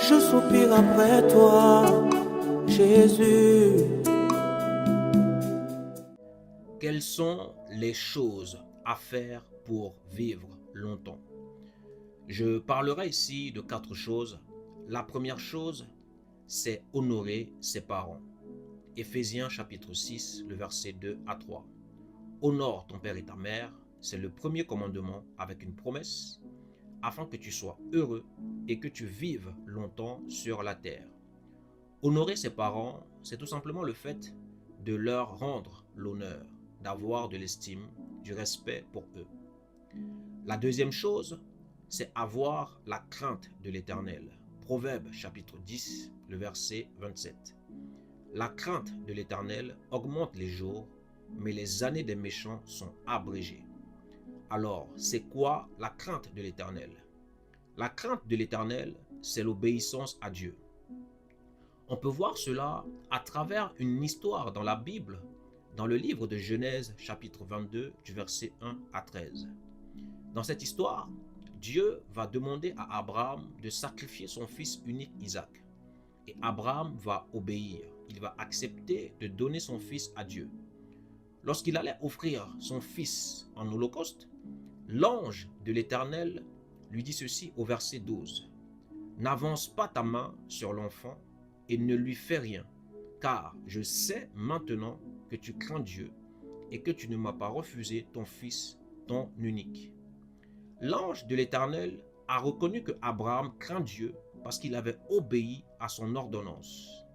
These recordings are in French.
Je soupire après toi, Jésus. Quelles sont les choses à faire pour vivre longtemps? Je parlerai ici de 4 choses. La première chose, c'est honorer ses parents. Éphésiens chapitre 6, le verset 2 à 3. Honore ton père et ta mère, c'est le premier commandement avec une promesse, afin que tu sois heureux et que tu vives longtemps sur la terre. Honorer ses parents, c'est tout simplement le fait de leur rendre l'honneur, d'avoir de l'estime, du respect pour eux. La deuxième chose, c'est avoir la crainte de l'Éternel. Proverbe chapitre 10, le verset 27. La crainte de l'Éternel augmente les jours, mais les années des méchants sont abrégées. Alors, c'est quoi la crainte de l'Éternel? La crainte de l'Éternel, c'est l'obéissance à Dieu. On peut voir cela à travers une histoire dans la Bible, dans le livre de Genèse chapitre 22, du verset 1 à 13. Dans cette histoire, Dieu va demander à Abraham de sacrifier son fils unique Isaac. Et Abraham va obéir, il va accepter de donner son fils à Dieu. Lorsqu'il allait offrir son fils en holocauste, l'ange de l'Éternel lui dit ceci au verset 12. « N'avance pas ta main sur l'enfant et ne lui fais rien, car je sais maintenant que tu crains Dieu et que tu ne m'as pas refusé ton fils, ton unique. » L'ange de l'Éternel a reconnu que Abraham craint Dieu parce qu'il avait obéi à son ordonnance.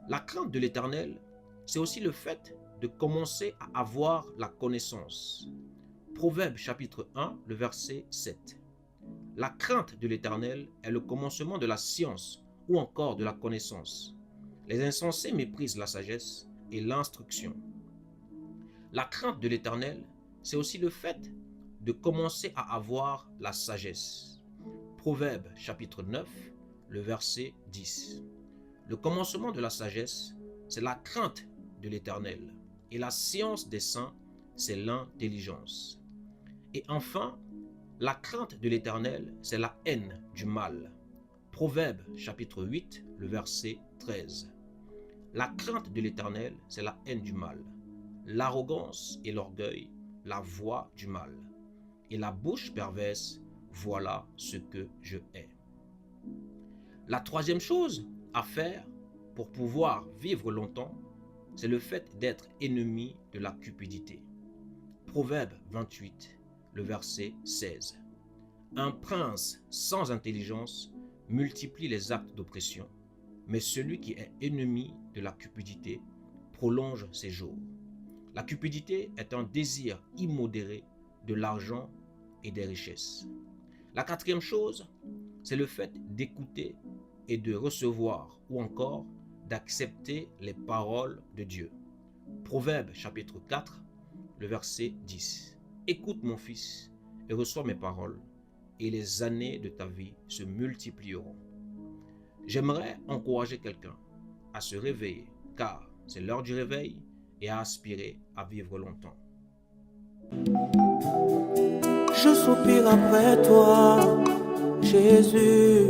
La crainte de l'Éternel, c'est aussi le fait de commencer à avoir la connaissance. Proverbe chapitre 1, le verset 7. La crainte de l'Éternel est le commencement de la science ou encore de la connaissance. Les insensés méprisent la sagesse et l'instruction. La crainte de l'Éternel, c'est aussi le fait de commencer à avoir la sagesse. Proverbe chapitre 9, le verset 10. Le commencement de la sagesse, c'est la crainte de l'Éternel. Et la science des saints, c'est l'intelligence. Et enfin, la crainte de l'Éternel, c'est la haine du mal. Proverbe chapitre 8, le verset 13. La crainte de l'Éternel, c'est la haine du mal. L'arrogance et l'orgueil, la voix du mal. Et la bouche perverse, voilà ce que je hais. La troisième chose à faire pour pouvoir vivre longtemps, c'est le fait d'être ennemi de la cupidité. Proverbe 28, le verset 16. Un prince sans intelligence multiplie les actes d'oppression, mais celui qui est ennemi de la cupidité prolonge ses jours. La cupidité est un désir immodéré de l'argent et des richesses. La quatrième chose, c'est le fait d'écouter et de recevoir ou encore d'accepter les paroles de Dieu. Proverbe chapitre 4, le verset 10. Écoute mon fils et reçois mes paroles et les années de ta vie se multiplieront. J'aimerais encourager quelqu'un à se réveiller car c'est l'heure du réveil et à aspirer à vivre longtemps. Je soupire après toi, Jésus.